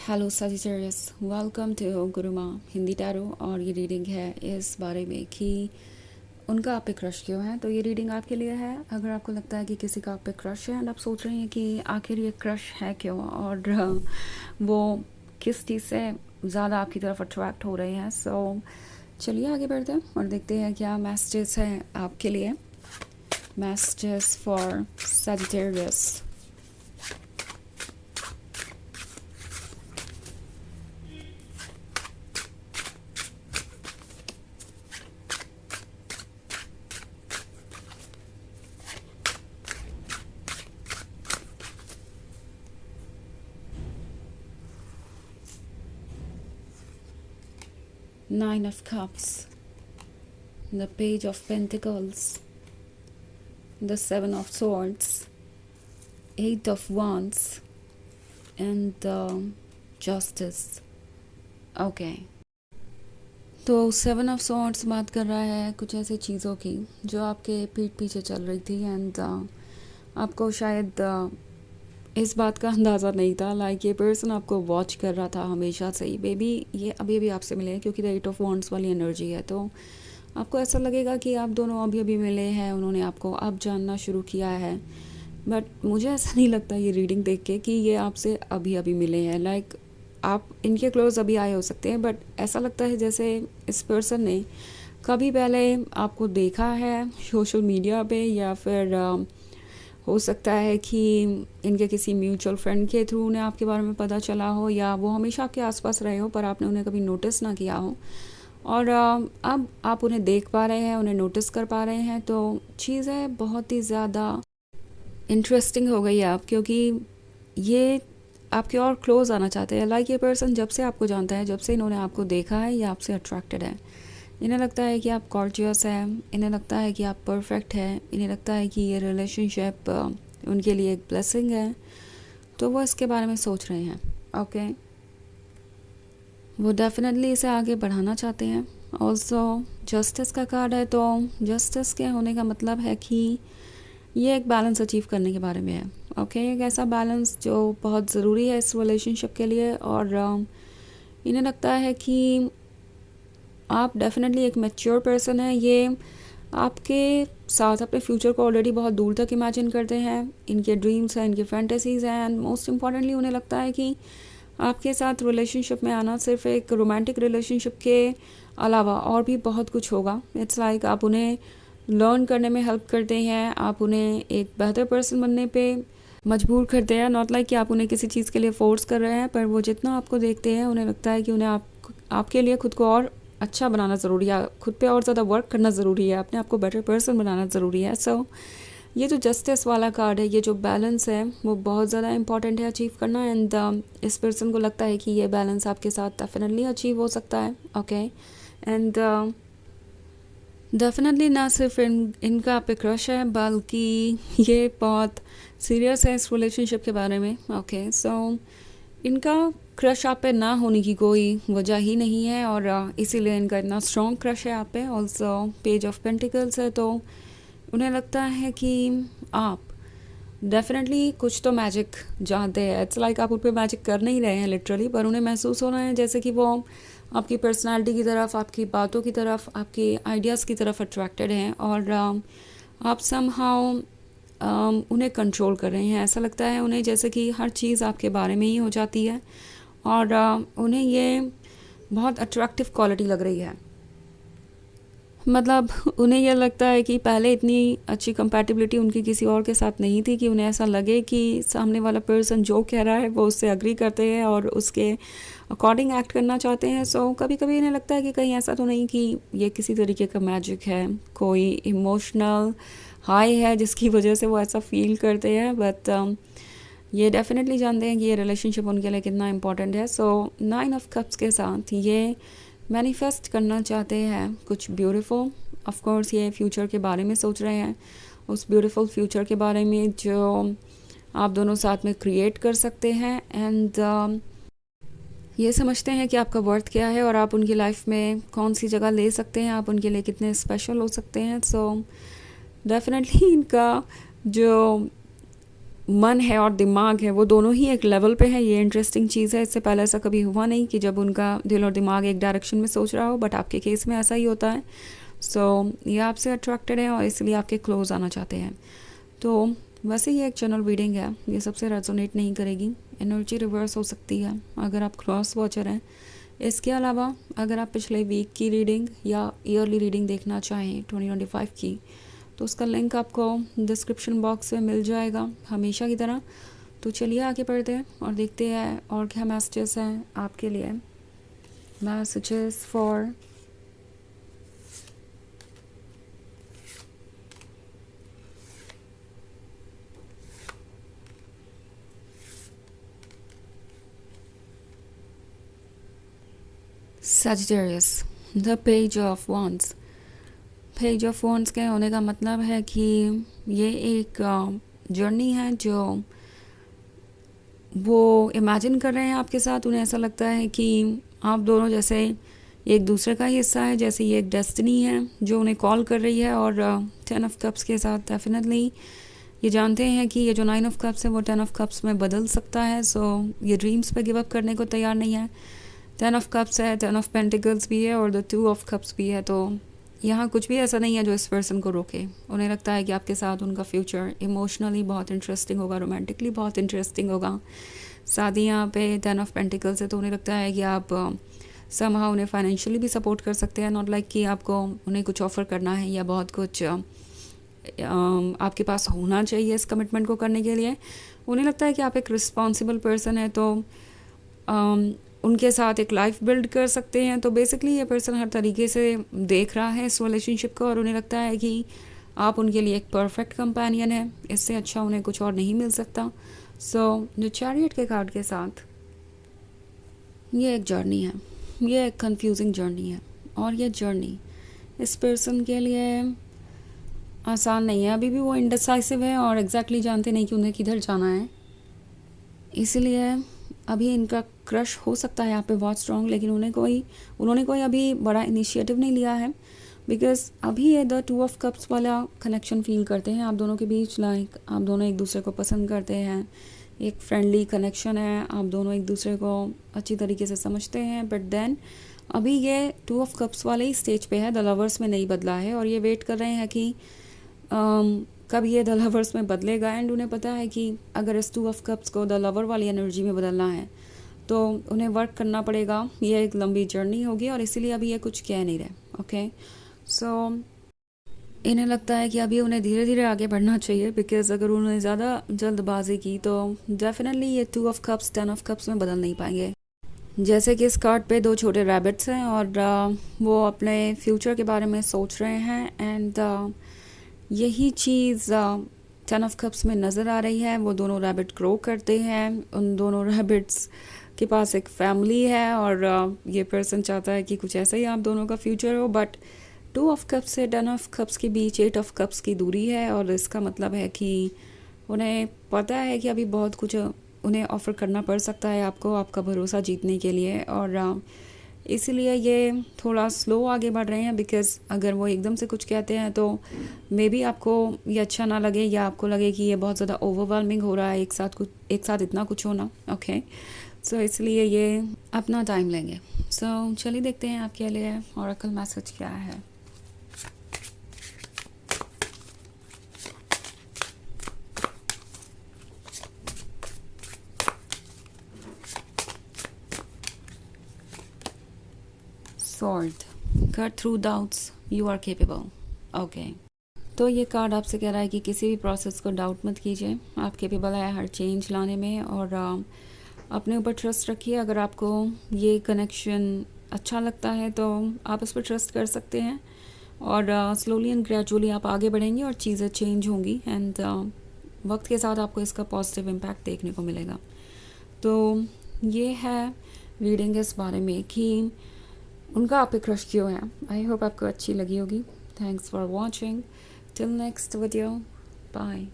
Hello Sagittarius, welcome to Guruma Hindi tarot. और ये reading है इस बारे में कि उनका आप पे क्रश क्यों है। तो ये रीडिंग आपके लिए है अगर आपको लगता है कि किसी का आप पे क्रश है एंड आप सोच रहे हैं कि आखिर ये क्रश है क्यों और वो किस चीज़ से ज़्यादा आपकी तरफ अट्रैक्ट हो रहे हैं। सो चलिए आगे बढ़ते हैं और देखते हैं क्या मैसेजेस हैं आपके लिए। Messages for Sagittarius. 9 of Cups, the Page of Pentacles, the 7 of Swords, 8 of Wands, and the Justice. Okay. तो 7 ऑफ सॉर्ड्स बात कर रहा है कुछ ऐसी चीज़ों की जो आपके पीठ पीछे चल रही थी एंड आपको शायद इस बात का अंदाज़ा नहीं था। लाइक ये पर्सन आपको वॉच कर रहा था हमेशा से ही। बेबी ये अभी अभी आपसे मिले हैं क्योंकि द 8 ऑफ वॉन्ड्स वाली एनर्जी है। तो आपको ऐसा लगेगा कि आप दोनों अभी अभी मिले हैं, उन्होंने आपको अब जानना शुरू किया है। बट मुझे ऐसा नहीं लगता ये रीडिंग देख के कि ये आपसे अभी अभी मिले हैं। लाइक आप इनके क्लोज अभी आए हो सकते हैं, बट ऐसा लगता है जैसे इस पर्सन ने कभी पहले आपको देखा है सोशल मीडिया पे, या फिर हो सकता है कि इनके किसी म्यूचुअल फ्रेंड के थ्रू उन्हें आपके बारे में पता चला हो, या वो हमेशा आपके आसपास रहे हो पर आपने उन्हें कभी नोटिस ना किया हो। और अब आप उन्हें देख पा रहे हैं, उन्हें नोटिस कर पा रहे हैं। तो चीज़ें बहुत ही ज़्यादा इंटरेस्टिंग हो गई है आप, क्योंकि ये आपके और क्लोज आना चाहते हैं। लाइक ये पर्सन जब से आपको जानता है, जब से इन्होंने आपको देखा है, ये आपसे अट्रैक्टेड है। इन्हें लगता है कि आप गॉर्जियस हैं, इन्हें लगता है कि आप परफेक्ट हैं, इन्हें लगता है कि ये रिलेशनशिप उनके लिए एक ब्लेसिंग है। तो वो इसके बारे में सोच रहे हैं। ओके, वो डेफिनेटली इसे आगे बढ़ाना चाहते हैं। ऑल्सो जस्टिस का कार्ड है, तो जस्टिस के होने का मतलब है कि ये एक बैलेंस अचीव करने के बारे में है। ओके, एक ऐसा बैलेंस जो बहुत ज़रूरी है इस रिलेशनशिप के लिए। और इन्हें लगता है कि आप डेफिनेटली एक मैच्योर पर्सन है। ये आपके साथ अपने फ्यूचर को ऑलरेडी बहुत दूर तक इमेजिन करते हैं। इनके ड्रीम्स हैं, इनकी फैंटेसीज़ हैं, एंड मोस्ट इम्पॉर्टेंटली उन्हें लगता है कि आपके साथ रिलेशनशिप में आना सिर्फ एक रोमांटिक रिलेशनशिप के अलावा और भी बहुत कुछ होगा। इट्स लाइक आप उन्हें लर्न करने में हेल्प करते हैं, आप उन्हें एक बेहतर पर्सन बनने पे मजबूर करते हैं। नॉट लाइक कि आप उन्हें किसी चीज़ के लिए फ़ोर्स कर रहे हैं, पर वो जितना आपको देखते हैं उन्हें लगता है कि उन्हें आपके लिए खुद को और अच्छा बनाना ज़रूरी है, खुद पे और ज़्यादा वर्क करना ज़रूरी है, अपने आप को बेटर पर्सन बनाना ज़रूरी है। सो ये जो जस्टिस वाला कार्ड है, ये जो बैलेंस है, वो बहुत ज़्यादा इंपॉर्टेंट है अचीव करना। एंड इस पर्सन को लगता है कि ये बैलेंस आपके साथ डेफिनेटली अचीव हो सकता है। ओके, एंड डेफिनेटली ना सिर्फ इनका आप पे क्रश है, बल्कि ये बहुत सीरियस है इस रिलेशनशिप के बारे में। ओके, सो इनका क्रश आप पे ना होने की कोई वजह ही नहीं है, और इसीलिए इनका इतना स्ट्रॉन्ग क्रश है आप पे। ऑल्सो पेज ऑफ पेंटिकल्स है, तो उन्हें लगता है कि आप डेफिनेटली कुछ तो मैजिक जानते हैं। इट्स लाइक आप उन पर मैजिक कर नहीं रहे हैं लिटरली, पर उन्हें महसूस हो रहा है जैसे कि वो आपकी पर्सनालिटी की तरफ, आपकी बातों की तरफ, आपकी आइडियाज़ की तरफ अट्रैक्टेड हैं, और आप समहाउ उन्हें कंट्रोल कर रहे हैं। ऐसा लगता है उन्हें जैसे कि हर चीज़ आपके बारे में ही हो जाती है, और उन्हें ये बहुत अट्रैक्टिव क्वालिटी लग रही है। मतलब उन्हें यह लगता है कि पहले इतनी अच्छी कंपैटिबिलिटी उनकी किसी और के साथ नहीं थी कि उन्हें ऐसा लगे कि सामने वाला पर्सन जो कह रहा है वो उससे अग्री करते हैं और उसके अकॉर्डिंग एक्ट करना चाहते हैं। सो कभी कभी इन्हें लगता है कि कहीं ऐसा तो नहीं कि ये किसी तरीके का मैजिक है, कोई इमोशनल हाई है जिसकी वजह से वो ऐसा फील करते हैं। बट ये डेफिनेटली जानते हैं कि ये रिलेशनशिप उनके लिए कितना इम्पोर्टेंट है। सो 9 ऑफ कप्स के साथ ये मैनिफेस्ट करना चाहते हैं कुछ ब्यूटीफुल। ऑफ कोर्स ये फ्यूचर के बारे में सोच रहे हैं, उस ब्यूटीफुल फ्यूचर के बारे में जो आप दोनों साथ में क्रिएट कर सकते हैं। एंड ये समझते हैं कि आपका वर्थ क्या है और आप उनकी लाइफ में कौन सी जगह ले सकते हैं, आप उनके लिए कितने स्पेशल हो सकते हैं। सो डेफिनेटली इनका जो मन है और दिमाग है वो दोनों ही एक लेवल पे है। ये इंटरेस्टिंग चीज़ है, इससे पहले ऐसा कभी हुआ नहीं कि जब उनका दिल और दिमाग एक डायरेक्शन में सोच रहा हो, बट आपके केस में ऐसा ही होता है। सो ये आपसे अट्रैक्टेड है और इसलिए आपके क्लोज आना चाहते हैं। तो वैसे ये एक जनरल रीडिंग है, ये सबसे रेजोनेट नहीं करेगी, एनर्जी रिवर्स हो सकती है अगर आप क्रॉस वॉचर हैं। इसके अलावा अगर आप पिछले वीक की रीडिंग या ईयरली रीडिंग देखना चाहें 2025 की, तो उसका लिंक आपको डिस्क्रिप्शन बॉक्स में मिल जाएगा हमेशा की तरह। तो चलिए आगे बढ़ते हैं और देखते हैं और क्या मैसेजेस हैं आपके लिए। Messages for Sagittarius, the page of wands. Page of wands के होने का मतलब है कि ये एक जर्नी है जो वो इमेजिन कर रहे हैं आपके साथ। उन्हें ऐसा लगता है कि आप दोनों जैसे एक दूसरे का ही हिस्सा है, जैसे ये एक डेस्टिनी है जो उन्हें कॉल कर रही है। और 10 ऑफ कप्स के साथ डेफिनेटली ये जानते हैं कि ये जो 9 ऑफ कप्स है वो 10 ऑफ कप्स में बदल सकता है। सो ये ड्रीम्स पे गिव अप करने को तैयार नहीं है। 10 ऑफ कप्स है, 10 ऑफ पेंटिकल्स भी है और द 2 ऑफ कप्स भी है। तो यहाँ कुछ भी ऐसा नहीं है जो इस पर्सन को रोके। उन्हें लगता है कि आपके साथ उनका फ्यूचर इमोशनली बहुत इंटरेस्टिंग होगा, रोमांटिकली बहुत इंटरेस्टिंग होगा। साथ ही यहाँ पे 10 ऑफ पेंटिकल्स है, तो उन्हें लगता है कि आप समहाउ उन्हें फाइनेंशियली भी सपोर्ट कर सकते हैं। नॉट लाइक कि आपको उन्हें कुछ ऑफ़र करना है या बहुत कुछ आपके पास होना चाहिए इस कमिटमेंट को करने के लिए। उन्हें लगता है कि आप एक रिस्पॉन्सिबल पर्सन है, तो उनके साथ एक लाइफ बिल्ड कर सकते हैं। तो बेसिकली ये पर्सन हर तरीके से देख रहा है इस रिलेशनशिप को और उन्हें लगता है कि आप उनके लिए एक परफेक्ट कंपेनियन है। इससे अच्छा उन्हें कुछ और नहीं मिल सकता। सो जो चैरियट के कार्ड के साथ ये एक जर्नी है, ये एक कंफ्यूजिंग जर्नी है और ये जर्नी इस पर्सन के लिए आसान नहीं है। अभी भी वो इंडिसाइसिव है और एग्जैक्टली जानते नहीं कि उन्हें किधर जाना है। इसीलिए अभी इनका क्रश हो सकता है यहाँ पे बहुत स्ट्रॉन्ग, लेकिन उन्होंने कोई अभी बड़ा इनिशिएटिव नहीं लिया है। बिकॉज अभी ये द 2 ऑफ कप्स वाला कनेक्शन फील करते हैं आप दोनों के बीच। लाइक आप दोनों एक दूसरे को पसंद करते हैं, एक फ्रेंडली कनेक्शन है, आप दोनों एक दूसरे को अच्छी तरीके से समझते हैं। बट देन अभी ये 2 ऑफ कप्स वाले ही स्टेज पे है, द लवर्स में नहीं बदला है। और ये वेट कर रहे हैं कि कब ये द लवर्स में बदलेगा। एंड उन्हें पता है कि अगर इस 2 ऑफ कप्स को द लवर वाली एनर्जी में बदलना है तो उन्हें वर्क करना पड़ेगा। ये एक लंबी जर्नी होगी और इसीलिए अभी ये कुछ कह नहीं रहे। ओके, सो इन्हें लगता है कि अभी उन्हें धीरे धीरे आगे बढ़ना चाहिए। बिकॉज अगर उन्होंने ज़्यादा जल्दबाजी की तो डेफिनेटली ये 2 ऑफ कप्स 10 ऑफ कप्स में बदल नहीं पाएंगे। जैसे कि इस कार्ड पे 2 छोटे रैबिट्स हैं और वो अपने फ्यूचर के बारे में सोच रहे हैं। एंड यही चीज़ 10 ऑफ कप्स में नज़र आ रही है। वो दोनों रैबिट ग्रो करते हैं, उन दोनों रैबिट्स के पास एक फैमिली है और ये पर्सन चाहता है कि कुछ ऐसा ही आप दोनों का फ्यूचर हो। बट 2 ऑफ कप्स से 10 ऑफ कप्स के बीच 8 ऑफ कप्स की दूरी है और इसका मतलब है कि उन्हें पता है कि अभी बहुत कुछ उन्हें ऑफ़र करना पड़ सकता है आपको, आपका भरोसा जीतने के लिए। और इसीलिए ये थोड़ा स्लो आगे बढ़ रहे हैं। बिकॉज़ अगर वो एकदम से कुछ कहते हैं तो मे बी आपको ये अच्छा ना लगे या आपको लगे कि ये बहुत ज़्यादा ओवरवेलमिंग हो रहा है एक साथ इतना कुछ होना। ओके, सो इसलिए ये अपना टाइम लेंगे। सो चलिए देखते हैं आपके लिए ऑरेकल मैसेज क्या है। Sword, cut through doubts, you are capable. Okay. तो ये कार्ड आपसे कह रहा है कि किसी भी प्रोसेस को डाउट मत कीजिए, आप केपेबल है हर चेंज लाने में। और अपने ऊपर ट्रस्ट रखिए। अगर आपको ये कनेक्शन अच्छा लगता है तो आप इस पर ट्रस्ट कर सकते हैं और स्लोली एंड ग्रेजुअली आप आगे बढ़ेंगे और चीज़ें चेंज होंगी। एंड वक्त के साथ आपको इसका पॉजिटिव इम्पैक्ट देखने को मिलेगा। तो ये है रीडिंग इस बारे में कि उनका आप पे क्रश क्यों है। आई होप आपको अच्छी लगी होगी। Thanks for watching. Till next video, bye.